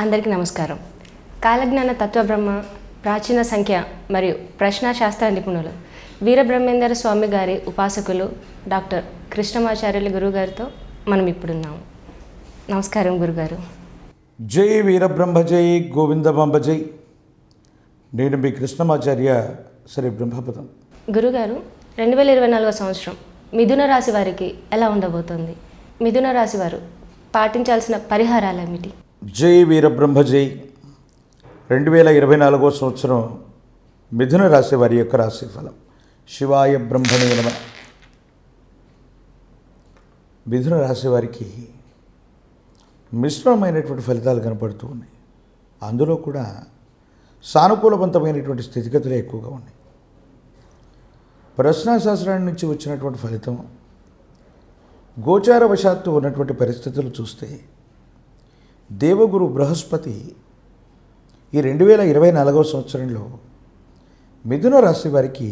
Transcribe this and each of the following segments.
అందరికీ నమస్కారం. కాలజ్ఞాన తత్వబ్రహ్మ, ప్రాచీన సంఖ్య మరియు ప్రశ్నాశాస్త్ర నిపుణులు వీరబ్రహ్మేందర స్వామి గారి ఉపాసకులు డాక్టర్ కృష్ణమాచార్యులు గురుగారితో మనం ఇప్పుడున్నాము. నమస్కారం గురుగారు. జై వీరబ్రహ్మ జై గోవిందమాంబ జై. నేను మీ కృష్ణమాచార్య శ్రీ బ్రహ్మపదం. గురుగారు, 2024 సంవత్సరం మిథున రాశి వారికి ఎలా ఉండబోతోంది? మిథున రాశి వారు పాటించాల్సిన పరిహారాలు ఏమిటి? జై వీరబ్రహ్మ జై. 2024 సంవత్సరం మిథున రాశి వారి యొక్క రాశి ఫలం. శివాయ బ్రహ్మణే నమః. మిథున రాశి వారికి మిశ్రమమైనటువంటి ఫలితాలు కనపడుతూ ఉన్నాయి. అందులో కూడా సానుకూలవంతమైనటువంటి స్థితిగతులే ఎక్కువగా ఉన్నాయి. ప్రశ్నాశాస్త్రం నుంచి వచ్చినటువంటి ఫలితం, గోచారవశాత్తు ఉన్నటువంటి పరిస్థితులు చూస్తే దేవగురు బృహస్పతి ఈ 2024 సంవత్సరంలో మిథున రాశి వారికి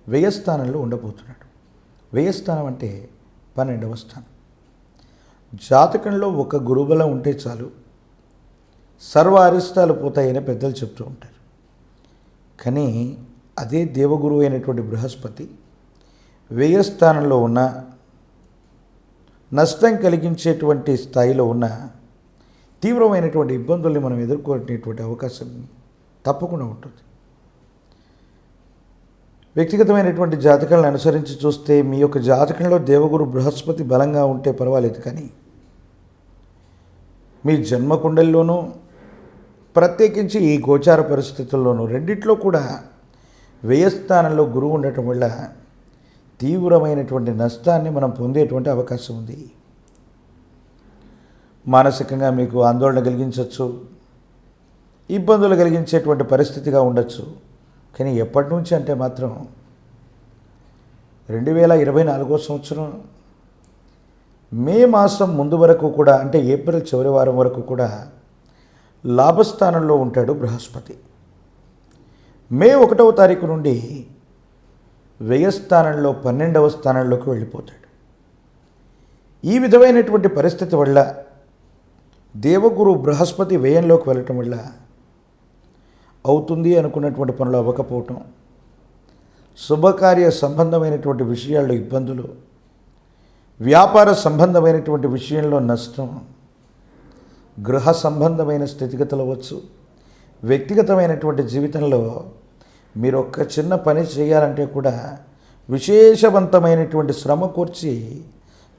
వ్యయస్థానంలో ఉండబోతున్నాడు. వ్యయస్థానం అంటే 12వ స్థానం. జాతకంలో ఒక గురుబలం ఉంటే చాలు, సర్వ అరిష్టాలు పోతాయని పెద్దలు చెప్తూ ఉంటారు. కానీ అదే దేవగురువు అయినటువంటి బృహస్పతి వ్యయస్థానంలో ఉన్న, నష్టం కలిగించేటువంటి స్థాయిలో ఉన్న తీవ్రమైనటువంటి ఇబ్బందుల్ని మనం ఎదుర్కొనేటువంటి అవకాశం తప్పకుండా ఉంటుంది. వ్యక్తిగతమైనటువంటి జాతకాలను అనుసరించి చూస్తే మీ యొక్క జాతకంలో దేవగురు బృహస్పతి బలంగా ఉంటే పర్వాలేదు, కానీ మీ జన్మకుండలిలోనూ ప్రత్యేకించి ఈ గోచార పరిస్థితుల్లోనూ రెండిట్లో కూడా వ్యయస్థానంలో గురువు ఉండటం వల్ల తీవ్రమైనటువంటి నష్టాన్ని మనం పొందేటువంటి అవకాశం ఉంది. మానసికంగా మీకు ఆందోళన కలిగించవచ్చు, ఇబ్బందులు కలిగించేటువంటి పరిస్థితిగా ఉండొచ్చు. కానీ ఎప్పటి నుంచి అంటే మాత్రం 2024 సంవత్సరం మే మాసం ముందు వరకు కూడా, అంటే ఏప్రిల్ చివరి వారం వరకు కూడా లాభస్థానంలో ఉంటాడు బృహస్పతి. మే 1వ తారీఖు నుండి వ్యయస్థానంలో 12వ స్థానంలోకి వెళ్ళిపోతాడు. ఈ విధమైనటువంటి పరిస్థితి వల్ల, దేవగురు బృహస్పతి వ్యయంలోకి వెళ్ళటం వల్ల అవుతుంది అనుకున్నటువంటి పనులు అవ్వకపోవటం, శుభకార్య సంబంధమైనటువంటి విషయాల్లో ఇబ్బందులు, వ్యాపార సంబంధమైనటువంటి విషయంలో నష్టం, గృహ సంబంధమైన స్థితిగతులు అవ్వచ్చు. వ్యక్తిగతమైనటువంటి జీవితంలో మీరు ఒక్క చిన్న పని చేయాలంటే కూడా విశేషవంతమైనటువంటి శ్రమ కూర్చి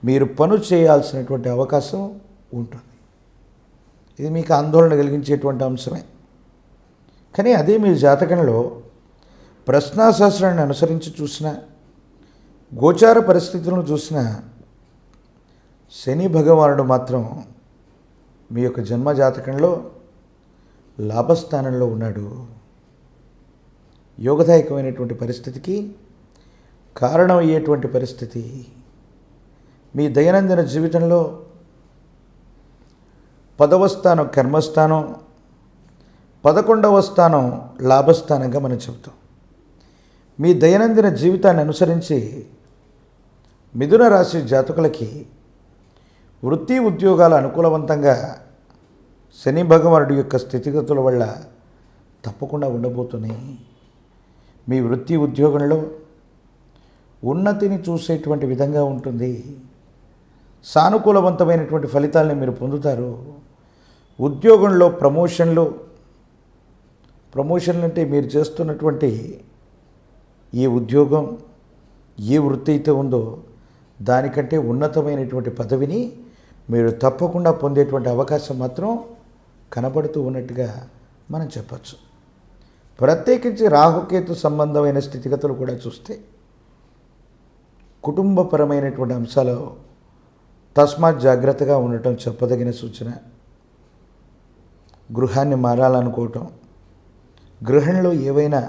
మీరు పని చేయాల్సినటువంటి అవకాశం ఉంటుంది. ఇది మీకు ఆందోళన కలిగించేటువంటి అంశమే. కానీ అదే మీ జాతకంలో ప్రశ్నాశాస్త్రాన్ని అనుసరించి చూసిన, గోచార పరిస్థితులను చూసిన శని భగవానుడు మాత్రం మీ యొక్క జన్మ జాతకంలో లాభస్థానంలో ఉన్నాడు. యోగదాయకమైనటువంటి పరిస్థితికి కారణమయ్యేటువంటి పరిస్థితి. మీ దైనందిన జీవితంలో 10వ స్థానం కర్మస్థానం, 11వ స్థానం లాభస్థానంగా మనం చెబుతాం. మీ దైనందిన జీవితాన్ని అనుసరించి మిథున రాశి జాతకులకి వృత్తి ఉద్యోగాల అనుకూలవంతంగా శని భగవానుడి యొక్క స్థితిగతుల వల్ల తప్పకుండా ఉండబోతున్నాయి. మీ వృత్తి ఉద్యోగంలో ఉన్నతిని చూసేటువంటి విధంగా ఉంటుంది. సానుకూలవంతమైనటువంటి ఫలితాలని మీరు పొందుతారు. ఉద్యోగంలో ప్రమోషన్లు అంటే మీరు చేస్తున్నటువంటి ఈ ఉద్యోగం, ఏ వృత్తి అయితే ఉందో దానికంటే ఉన్నతమైనటువంటి పదవిని మీరు తప్పకుండా పొందేటువంటి అవకాశం మాత్రం కనబడుతూ ఉన్నట్టుగా మనం చెప్పచ్చు. ప్రత్యేకించి రాహుకేతు సంబంధమైన స్థితిగతులు కూడా చూస్తే కుటుంబపరమైనటువంటి అంశాలు తస్మాత్ జాగ్రత్తగా ఉండటం చెప్పదగిన సూచన. గృహాన్ని మారాలనుకోవటం, గృహంలో ఏవైనా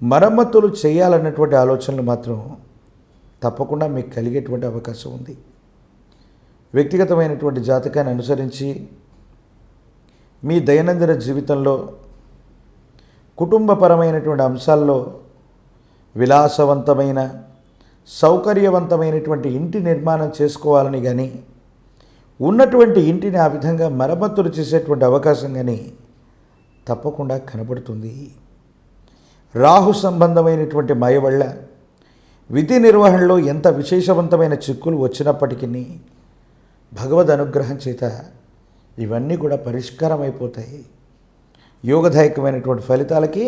మరమ్మతులు చేయాలన్నటువంటి ఆలోచనలు మాత్రం తప్పకుండా మీకు కలిగేటువంటి అవకాశం ఉంది. వ్యక్తిగతమైనటువంటి జాతకాన్ని అనుసరించి మీ దైనందిన జీవితంలో కుటుంబపరమైనటువంటి అంశాల్లో విలాసవంతమైన, సౌకర్యవంతమైనటువంటి ఇంటి నిర్మాణం చేసుకోవాలని కానీ, ఉన్నటువంటి ఇంటిని ఆ విధంగా మరమ్మతులు చేసేటువంటి అవకాశం కానీ తప్పకుండా కనబడుతుంది. రాహు సంబంధమైనటువంటి మాయ వల్ల విధి నిర్వహణలో ఎంత విశేషవంతమైన చిక్కులు వచ్చినప్పటికీ భగవద్ అనుగ్రహం చేత ఇవన్నీ కూడా పరిష్కారం అయిపోతాయి. యోగదాయకమైనటువంటి ఫలితాలకి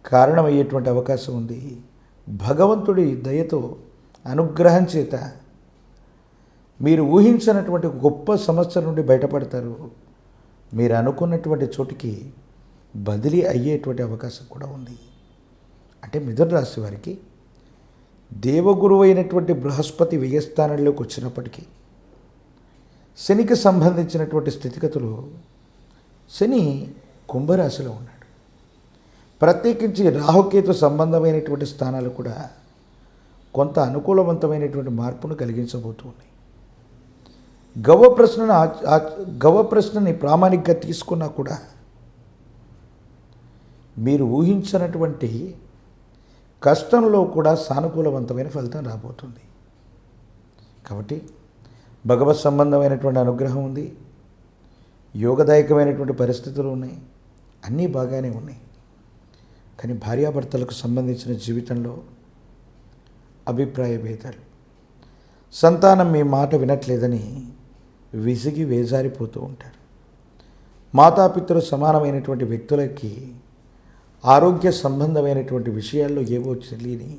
కారణమయ్యేటువంటి అవకాశం ఉంది. భగవంతుడి దయతో అనుగ్రహం చేత మీరు ఊహించినటువంటి గొప్ప సమస్య నుండి బయటపడతారు. మీరు అనుకున్నటువంటి చోటికి బదిలీ అయ్యేటువంటి అవకాశం కూడా ఉంది. అంటే మిథున రాశి వారికి దేవగురువు అయినటువంటి బృహస్పతి వ్యయస్థానంలోకి వచ్చినప్పటికీ శనికి సంబంధించినటువంటి స్థితిగతులు, శని కుంభరాశిలో ఉన్నాడు. ప్రత్యేకించి రాహుకేతు సంబంధమైనటువంటి స్థానాలు కూడా కొంత అనుకూలవంతమైనటువంటి మార్పును కలిగించబోతూ ఉన్నాయి. గవ ప్రశ్నని ప్రామాణికంగా తీసుకున్నా కూడా మీరు ఊహించినటువంటి కష్టంలో కూడా సానుకూలవంతమైన ఫలితం రాబోతుంది. కాబట్టి భగవత్ సంబంధమైనటువంటి అనుగ్రహం ఉంది, యోగదాయకమైనటువంటి పరిస్థితులు ఉన్నాయి, అన్నీ బాగానే ఉన్నాయి. కానీ భార్యాభర్తలకు సంబంధించిన జీవితంలో అభిప్రాయ భేదాలు, సంతానం మీ మాట వినట్లేదని విసిగి వేజారిపోతూ ఉంటారు. మాతాపితృ సమానమైనటువంటి వ్యక్తులకి ఆరోగ్య సంబంధమైనటువంటి విషయాల్లో ఏవో తెలియని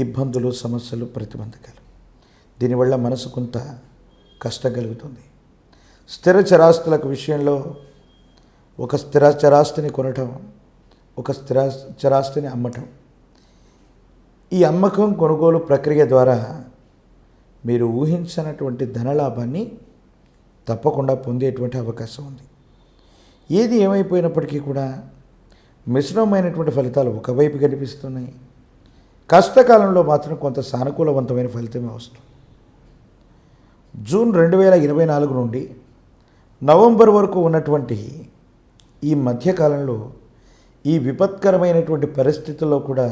ఇబ్బందులు, సమస్యలు, ప్రతిబంధకాలు, దీనివల్ల మనసు కొంత కష్టం కలుగుతుంది. స్థిర చరాస్తులకు విషయంలో ఒక స్థిర చరాస్తిని కొనటం, ఒక స్థిర చరాస్తిని అమ్మటం, ఈ అమ్మకం కొనుగోలు ప్రక్రియ ద్వారా మీరు ఊహించినటువంటి ధనలాభాన్ని తప్పకుండా పొందేటువంటి అవకాశం ఉంది. ఏది ఏమైపోయినప్పటికీ కూడా మిశ్రమమైనటువంటి ఫలితాలు ఒకవైపు కనిపిస్తున్నాయి. కష్టకాలంలో మాత్రం కొంత సానుకూలవంతమైన ఫలితమే వస్తుంది. జూన్ 2024 నుండి నవంబర్ వరకు ఉన్నటువంటి ఈ మధ్యకాలంలో ఈ విపత్కరమైనటువంటి పరిస్థితుల్లో కూడా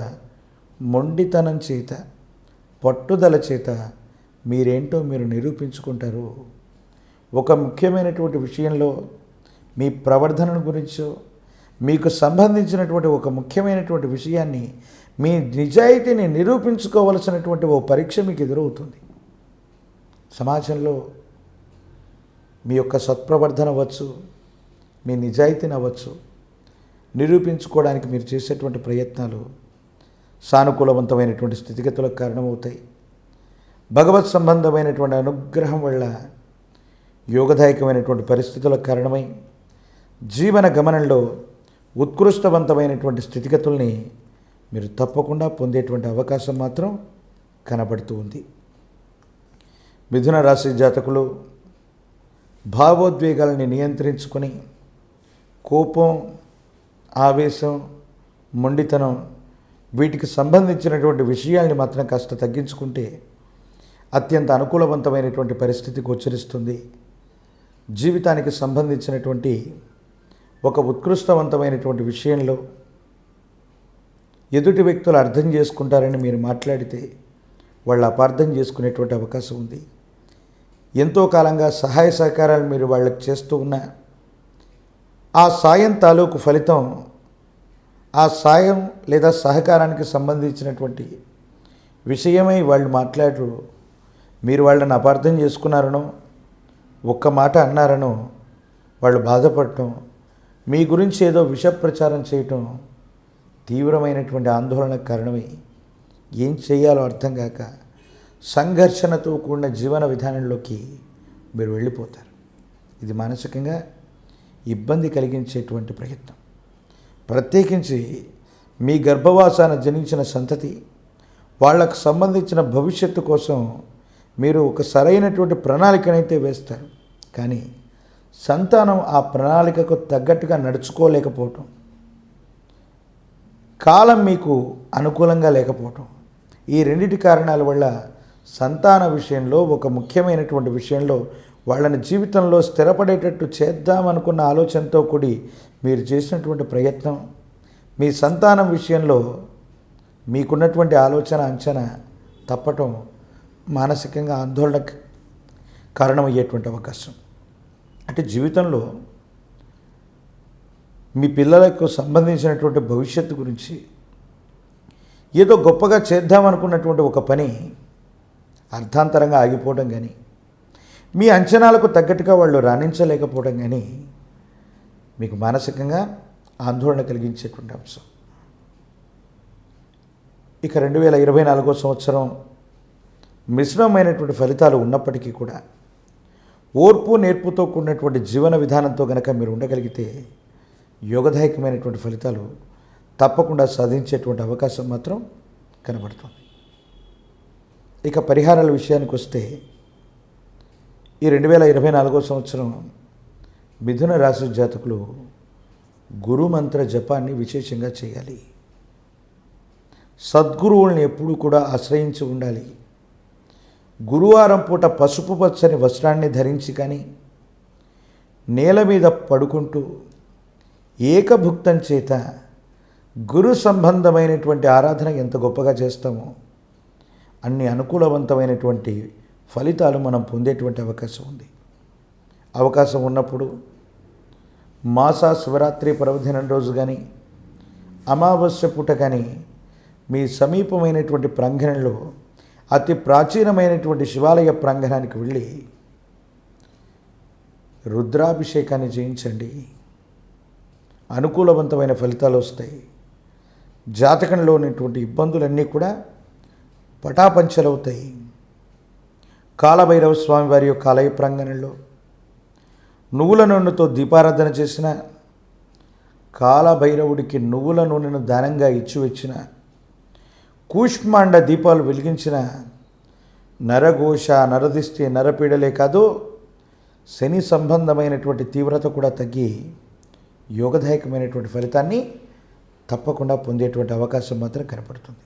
మొండితనం చేత, పట్టుదల చేత మీరేంటో మీరు నిరూపించుకుంటారు. ఒక ముఖ్యమైనటువంటి విషయంలో మీ ప్రవర్ధన గురించో, మీకు సంబంధించినటువంటి ఒక ముఖ్యమైనటువంటి విషయాన్ని, మీ నిజాయితీని నిరూపించుకోవలసినటువంటి ఓ పరీక్ష మీకు ఎదురవుతుంది. సమాజంలో మీ యొక్క సత్ప్రవర్ధన అవ్వచ్చు, మీ నిజాయితీని అవ్వచ్చు, నిరూపించుకోవడానికి మీరు చేసేటువంటి ప్రయత్నాలు సానుకూలవంతమైనటువంటి స్థితిగతులకు కారణమవుతాయి. భగవత్ సంబంధమైనటువంటి అనుగ్రహం వల్ల యోగదాయకమైనటువంటి పరిస్థితులకు కారణమై జీవన గమనంలో ఉత్కృష్టవంతమైనటువంటి స్థితిగతుల్ని మీరు తప్పకుండా పొందేటువంటి అవకాశం మాత్రం కనబడుతూ ఉంది. మిథున రాశి జాతకులు భావోద్వేగాలని నియంత్రించుకొని కోపం, ఆవేశం, మొండితనం వీటికి సంబంధించినటువంటి విషయాల్ని మాత్రం కాస్త తగ్గించుకుంటే అత్యంత అనుకూలవంతమైనటువంటి పరిస్థితి గోచరిస్తుంది. జీవితానికి సంబంధించినటువంటి ఒక ఉత్కృష్టవంతమైనటువంటి విషయంలో ఎదుటి వ్యక్తులు అర్థం చేసుకుంటారని మీరు మాట్లాడితే వాళ్ళు అపార్థం చేసుకునేటువంటి అవకాశం ఉంది. ఎంతో కాలంగా సహాయ సహకారాలు మీరు వాళ్ళకి చేస్తూ ఉన్న ఆ సాయం తాలూకు ఫలితం, ఆ సాయం లేదా సహకారానికి సంబంధించినటువంటి విషయమై వాళ్ళు మాట్లాడరు. మీరు వాళ్ళని అపార్థం చేసుకున్నారనో, ఒక్క మాట అన్నారనో వాళ్ళు బాధపడటం, మీ గురించి ఏదో విష ప్రచారం చేయటం తీవ్రమైనటువంటి ఆందోళనకు కారణమై ఏం చేయాలో అర్థం కాక సంఘర్షణతో కూడిన జీవన విధానంలోకి మీరు వెళ్ళిపోతారు. ఇది మానసికంగా ఇబ్బంది కలిగించేటువంటి ప్రయత్నం. ప్రత్యేకించి మీ గర్భవాసాన జనించిన సంతతి వాళ్ళకు సంబంధించిన భవిష్యత్తు కోసం మీరు ఒక సరైనటువంటి ప్రణాళికనైతే వేస్తారు. కానీ సంతానం ఆ ప్రణాళికకు తగ్గట్టుగా నడుచుకోలేకపోవటం, కాలం మీకు అనుకూలంగా లేకపోవటం, ఈ రెండిటి కారణాల వల్ల సంతాన విషయంలో, ఒక ముఖ్యమైనటువంటి విషయంలో వాళ్ళని జీవితంలో స్థిరపడేటట్టు చేద్దామనుకున్న ఆలోచనతో కూడి మీరు చేసినటువంటి ప్రయత్నం, మీ సంతానం విషయంలో మీకున్నటువంటి ఆలోచన అంచనా తప్పటం మానసికంగా ఆందోళన కారణమయ్యేటువంటి అవకాశం. అంటే జీవితంలో మీ పిల్లలకు సంబంధించినటువంటి భవిష్యత్తు గురించి ఏదో గొప్పగా చేద్దామనుకున్నటువంటి ఒక పని అర్థాంతరంగా ఆగిపోవడం కానీ, మీ అంచనాలకు తగ్గట్టుగా వాళ్ళు రాణించలేకపోవడం కానీ మీకు మానసికంగా ఆందోళన కలిగించేటువంటి అంశం. ఇక 2024 సంవత్సరం మిశ్రమమైనటువంటి ఫలితాలు ఉన్నప్పటికీ కూడా ఓర్పు నేర్పుతో కూడినటువంటి జీవన విధానంతో కనుక మీరు ఉండగలిగితే యోగదాయకమైనటువంటి ఫలితాలు తప్పకుండా సాధించేటువంటి అవకాశం మాత్రం కనబడుతుంది. ఇక పరిహారాల విషయానికి వస్తే ఈ 2024 సంవత్సరం మిథున రాశి జాతకులు గురు మంత్ర జపాన్ని విశేషంగా చేయాలి. సద్గురువుల్ని ఎప్పుడూ కూడా ఆశ్రయించి ఉండాలి. గురువారం పూట పసుపు పచ్చని వస్త్రాన్ని ధరించి కానీ, నేల మీద పడుకుంటూ ఏకభుక్తం చేత గురు సంబంధమైనటువంటి ఆరాధన ఎంత గొప్పగా చేస్తామో అన్ని అనుకూలవంతమైనటువంటి ఫలితాలు మనం పొందేటువంటి అవకాశం ఉంది. అవకాశం ఉన్నప్పుడు మాస శివరాత్రి పర్వదినం రోజు కానీ, అమావాస్య పూట కానీ మీ సమీపమైనటువంటి ప్రాంగణంలో అతి ప్రాచీనమైనటువంటి శివాలయ ప్రాంగణానికి వెళ్ళి రుద్రాభిషేకాన్ని చేయించండి. అనుకూలవంతమైన ఫలితాలు వస్తాయి. జాతకంలో ఉన్నటువంటి ఇబ్బందులన్నీ కూడా పటాపంచలవుతాయి. కాలభైరవ స్వామి వారి యొక్క ఆలయ ప్రాంగణంలో నువ్వుల నూనెతో దీపారాధన చేసిన, కాలభైరవుడికి నువ్వుల నూనెను దానంగా ఇచ్చి వచ్చిన, కూష్మాండ దీపాలు వెలిగించిన నరఘోష, నరదిష్టి, నరపీడలే కాదు శని సంబంధమైనటువంటి తీవ్రత కూడా తగ్గి యోగదాయకమైనటువంటి ఫలితాన్ని తప్పకుండా పొందేటువంటి అవకాశం మాత్రం కనపడుతుంది.